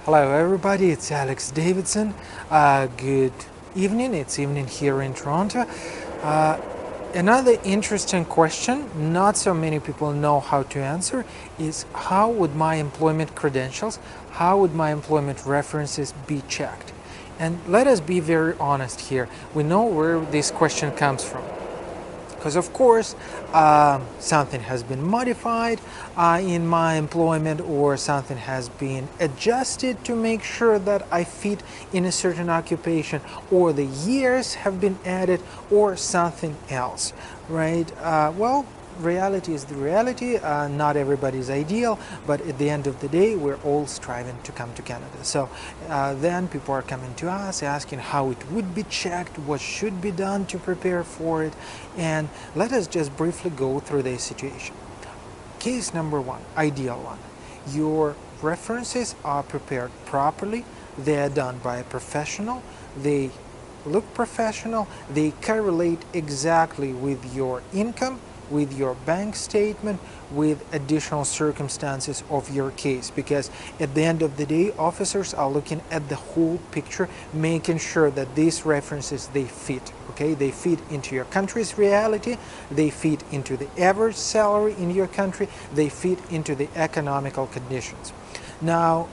Hello everybody, it's Alex Davidson. Good evening, it's evening here in Toronto. Another interesting question, not so many people know how to answer, is how would my employment credentials, how would my employment references be checked? And let us be very honest here. We know where this question comes from. Because of course something has been modified in my employment, or something has been adjusted to make sure that I fit in a certain occupation, or the years have been added, or something else, right? Well, reality is the reality. Not everybody is ideal, but at the end of the day, we're all striving to come to Canada. So then people are coming to us asking how it would be checked, what should be done to prepare for it, and let us just briefly go through this situation. Case number one, ideal one. Your references are prepared properly, they are done by a professional, they look professional, they correlate exactly with your income, with your bank statement, with additional circumstances of your case, because at the end of the day, officers are looking at the whole picture, making sure that these references, they fit, okay? They fit into your country's reality, they fit into the average salary in your country, they fit into the economical conditions. Now,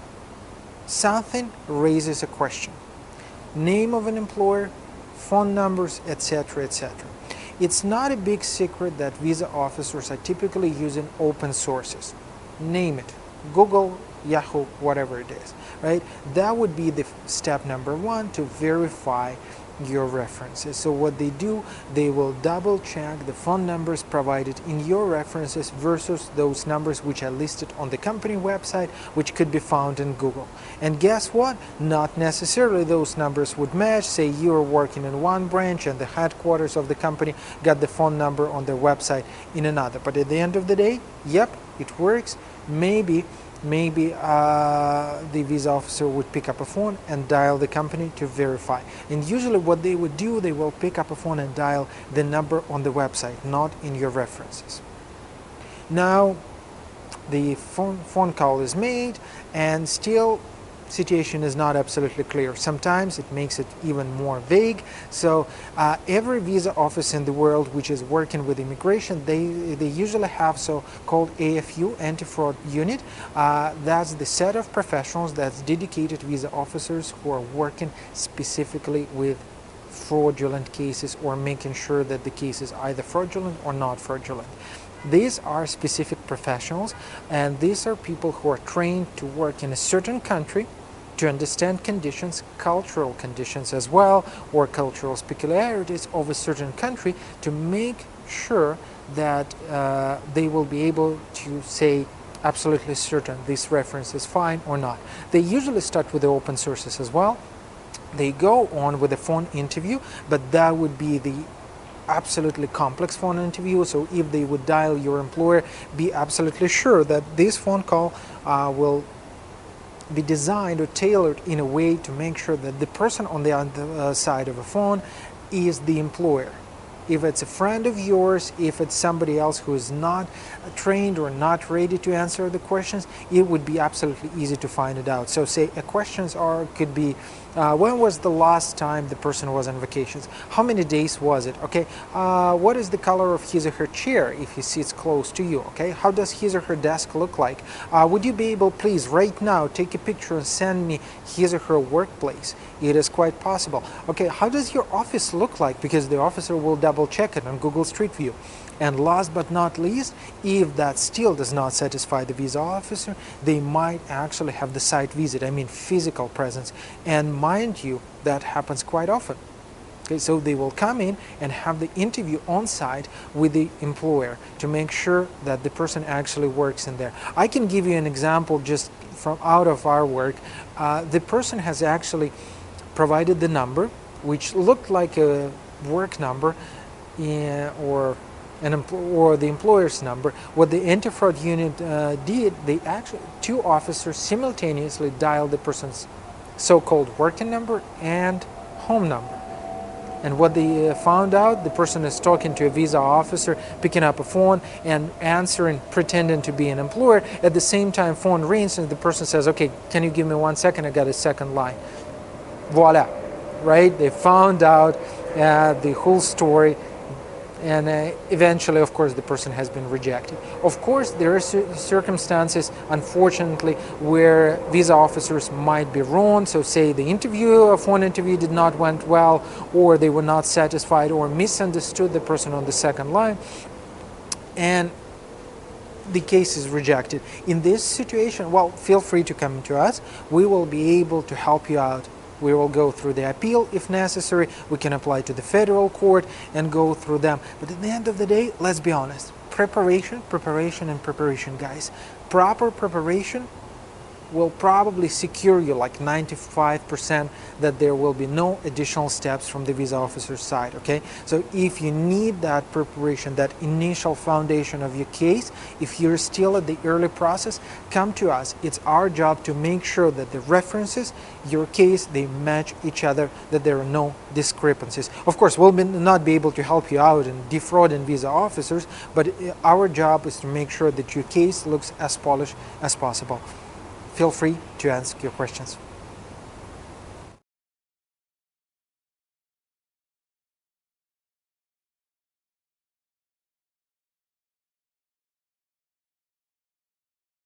something raises a question. Name of an employer, phone numbers, etc., etc. It's not a big secret that visa officers are typically using open sources. Name it, Google, Yahoo, whatever it is, right? That would be the step number one to verify your references. So what they do, they will double check the phone numbers provided in your references versus those numbers which are listed on the company website, which could be found in Google. And guess what? Not necessarily those numbers would match. Say you're working in one branch and the headquarters of the company got the phone number on their website in another. But at the end of the day, yep, it works. Maybe the visa officer would pick up a phone and dial the company to verify. And usually what they would do, they will pick up a phone and dial the number on the website, not in your references. Now, the phone call is made, and still situation is not absolutely clear. Sometimes it makes it even more vague. So every visa office in the world which is working with immigration, they usually have so-called AFU, anti-fraud unit. That's the set of professionals that's dedicated visa officers who are working specifically with fraudulent cases, or making sure that the case is either fraudulent or not fraudulent. These are specific professionals, and these are people who are trained to work in a certain country, to understand conditions, cultural conditions as well, or cultural peculiarities of a certain country, to make sure that they will be able to say absolutely certain this reference is fine or not. They usually start with the open sources as well. They go on with a phone interview, but that would be the absolutely complex phone interview. So if they would dial your employer, be absolutely sure that this phone call will be designed or tailored in a way to make sure that the person on the other side of a phone is the employer. If it's a friend of yours, if it's somebody else who is not trained or not ready to answer the questions, it would be absolutely easy to find it out. So say questions could be, when was the last time the person was on vacations? How many days was it? Okay. What is the color of his or her chair if he sits close to you? Okay. How does his or her desk look like? Would you be able, please, right now, take a picture and send me his or her workplace? It is quite possible. Okay. How does your office look like? Because the officer will double check it on Google Street View. And last but not least, if that still does not satisfy the visa officer, they might actually have the site visit, I mean physical presence. And mind you, that happens quite often. Okay, so they will come in and have the interview on site with the employer to make sure that the person actually works in there. I can give you an example just from out of our work. The person has actually provided the number, which looked like a work number, or the employer's number. What the anti-fraud unit did, they actually, two officers simultaneously dialed the person's so-called working number and home number. And what they found out, the person is talking to a visa officer, picking up a phone and answering, pretending to be an employer. At the same time, phone rings and the person says, okay, can you give me 1 second? I got a second line. Voila, right? They found out the whole story, and eventually, of course, the person has been rejected. Of course, there are circumstances, unfortunately, where visa officers might be wrong. So say the phone interview did not went well, or they were not satisfied or misunderstood the person on the second line, and the case is rejected. In this situation, well, feel free to come to us. We will be able to help you out. We will go through the appeal if necessary. We can apply to the federal court and go through them. But at the end of the day, let's be honest. Preparation, and preparation, guys. Proper preparation will probably secure you like 95% that there will be no additional steps from the visa officer's side, okay? So if you need that preparation, that initial foundation of your case, if you're still at the early process, come to us. It's our job to make sure that the references, your case, they match each other, that there are no discrepancies. Of course, we'll not be able to help you out in defrauding visa officers, but our job is to make sure that your case looks as polished as possible. Feel free to ask your questions.